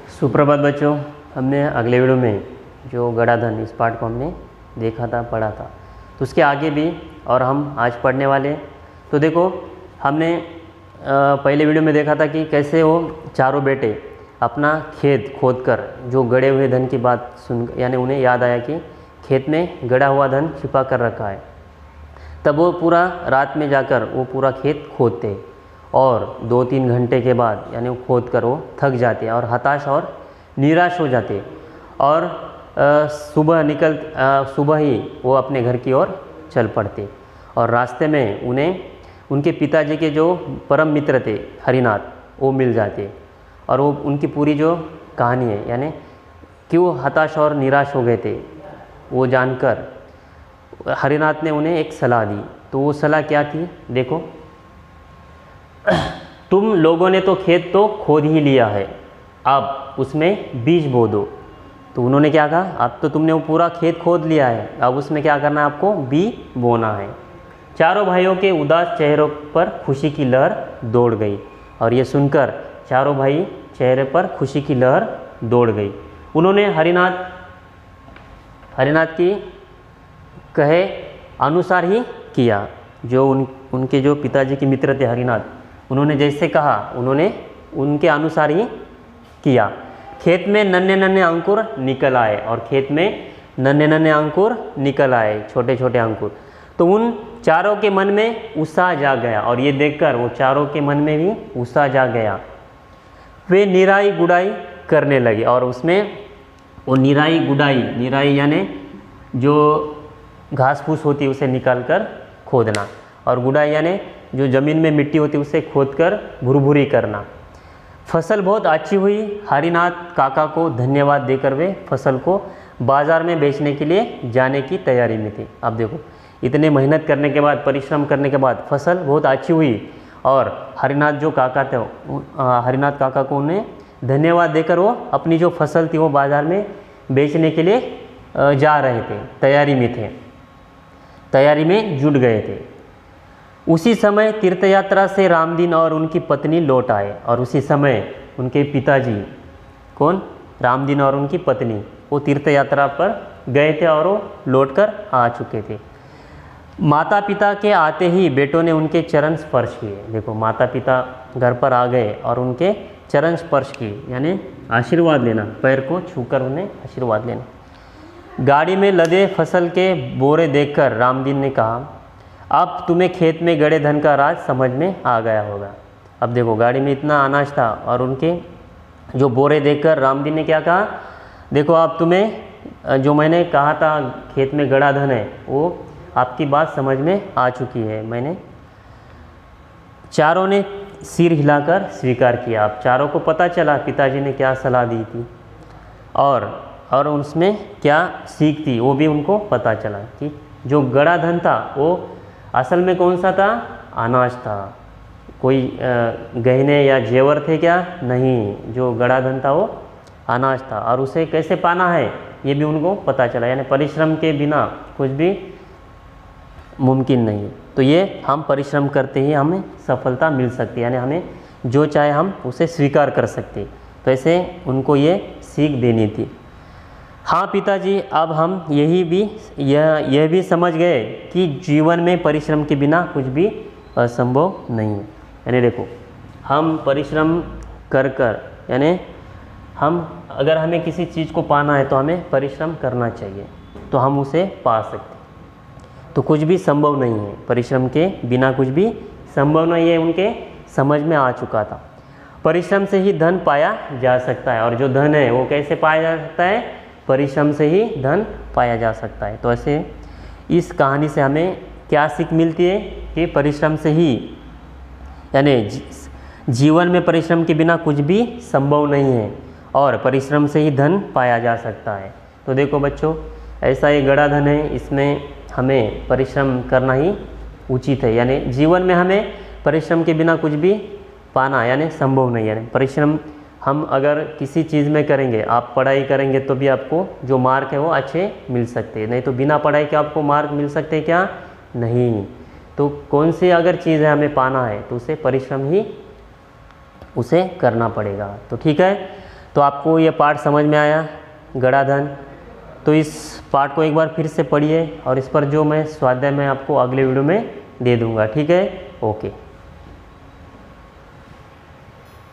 सुप्रभात बच्चों। हमने अगले वीडियो में जो गड़ा धन इस पार्ट को हमने देखा था, पढ़ा था, तो उसके आगे भी और हम आज पढ़ने वाले हैं। तो देखो, हमने पहले वीडियो में देखा था कि कैसे वो चारों बेटे अपना खेत खोद कर जो गड़े हुए धन की बात सुन, यानी उन्हें याद आया कि खेत में गड़ा हुआ धन छिपा कर रखा है। तब वो पूरा रात में जाकर वो पूरा खेत खोदते और 2-3 घंटे के बाद यानी वो खोद कर वो थक जाते और हताश और निराश हो जाते और सुबह ही वो अपने घर की ओर चल पड़ते। और रास्ते में उन्हें उनके पिताजी के जो परम मित्र थे हरिनाथ, वो मिल जाते और वो उनकी पूरी जो कहानी है, यानी क्यों हताश और निराश हो गए थे, वो जानकर हरिनाथ ने उन्हें एक सलाह दी। तो वो सलाह क्या थी, देखो, तुम लोगों ने तो खेत तो खोद ही लिया है, अब उसमें बीज बो दो। तो उन्होंने क्या कहा, अब तो तुमने वो पूरा खेत खोद लिया है, अब उसमें क्या करना है, आपको बीज बोना है। चारों भाइयों के उदास चेहरों पर खुशी की लहर दौड़ गई और ये सुनकर चारों भाई चेहरे पर खुशी की लहर दौड़ गई। उन्होंने हरिनाथ की कहे अनुसार ही किया। जो उनके जो पिताजी के मित्र थे हरिनाथ, उन्होंने जैसे कहा उन्होंने उनके अनुसार ही किया। खेत में नन्हे नन्हे अंकुर निकल आए और खेत में नन्हे नन्हे अंकुर निकल आए, छोटे छोटे अंकुर। तो उन चारों के मन में उत्साह जाग गया और ये देखकर वो चारों के मन में भी उत्साह जाग गया। वे निराई गुड़ाई करने लगे और उसमें वो निराई यानी जो घास फूस होती है उसे निकाल कर खोदना, और गुड़ाई यानी जो ज़मीन में मिट्टी होती है उसे खोद कर भुरभुरी करना। फसल बहुत अच्छी हुई। हरिनाथ काका को धन्यवाद देकर वे फसल को बाज़ार में बेचने के लिए जाने की तैयारी में थे। अब देखो, इतने मेहनत करने के बाद, परिश्रम करने के बाद फसल बहुत अच्छी हुई और हरिनाथ जो काका थे, हरिनाथ काका को उन्हें धन्यवाद देकर वो अपनी जो फसल थी वो बाज़ार में बेचने के लिए जा रहे थे, तैयारी में जुट गए थे। उसी समय तीर्थयात्रा से रामदीन और उनकी पत्नी लौट आए और उसी समय उनके पिताजी, कौन, रामदीन और उनकी पत्नी, वो तीर्थयात्रा पर गए थे और वो लौटकर आ चुके थे। माता पिता के आते ही बेटों ने उनके चरण स्पर्श किए। देखो, माता पिता घर पर आ गए और उनके चरण स्पर्श किए, यानी आशीर्वाद लेना, पैर को छूकर उन्हें आशीर्वाद लेना। गाड़ी में लदे फसल के बोरे देखकर रामदीन ने कहा, अब तुम्हें खेत में गड़े धन का राज समझ में आ गया होगा। अब देखो, गाड़ी में इतना अनाज था और उनके जो बोरे देखकर रामदीन ने क्या कहा, देखो, अब तुम्हें जो मैंने कहा था खेत में गड़ा धन है, वो आपकी बात समझ में आ चुकी है। चारों ने सिर हिलाकर स्वीकार किया। अब चारों को पता चला पिताजी ने क्या सलाह दी थी और उसमें क्या सीख थी, वो भी उनको पता चला कि जो गड़ा धन था वो असल में कौन सा था, अनाज था। कोई गहने या जेवर थे क्या, नहीं, जो गड़ा धन था वो अनाज था और उसे कैसे पाना है ये भी उनको पता चला। यानी परिश्रम के बिना कुछ भी मुमकिन नहीं। तो ये हम परिश्रम करते ही हमें सफलता मिल सकती है, यानी हमें जो चाहे हम उसे स्वीकार कर सकते। तो ऐसे उनको ये सीख देनी थी। हाँ पिताजी, अब हम यह भी समझ गए कि जीवन में परिश्रम के बिना कुछ भी असंभव नहीं है। यानी देखो, हम परिश्रम कर यानी अगर हमें किसी चीज़ को पाना है तो हमें परिश्रम करना चाहिए, तो हम उसे पा सकते। तो कुछ भी संभव नहीं है, परिश्रम के बिना कुछ भी संभव नहीं है, उनके समझ में आ चुका था। परिश्रम से ही धन पाया जा सकता है और जो धन है वो कैसे पाया जा सकता है, परिश्रम से ही धन पाया जा सकता है। तो ऐसे इस कहानी से हमें क्या सीख मिलती है कि परिश्रम से ही, यानी जीवन में परिश्रम के बिना कुछ भी संभव नहीं है और परिश्रम से ही धन पाया जा सकता है। तो देखो बच्चों, ऐसा ये गड़ा धन है, इसमें हमें परिश्रम करना ही उचित है। यानी जीवन में हमें परिश्रम के बिना कुछ भी पाना यानी संभव नहीं है। परिश्रम हम अगर किसी चीज़ में करेंगे, आप पढ़ाई करेंगे तो भी आपको जो मार्क है वो अच्छे मिल सकते हैं, नहीं तो बिना पढ़ाई के आपको मार्क मिल सकते हैं क्या, नहीं। तो कौन सी अगर चीज़ है हमें पाना है तो उसे परिश्रम ही उसे करना पड़ेगा। तो ठीक है, तो आपको ये पार्ट समझ में आया गणाधन। तो इस पार्ट को एक बार फिर से पढ़िए और इस पर जो मैं स्वाध्याय मैं आपको अगले वीडियो में दे दूँगा। ठीक है, ओके।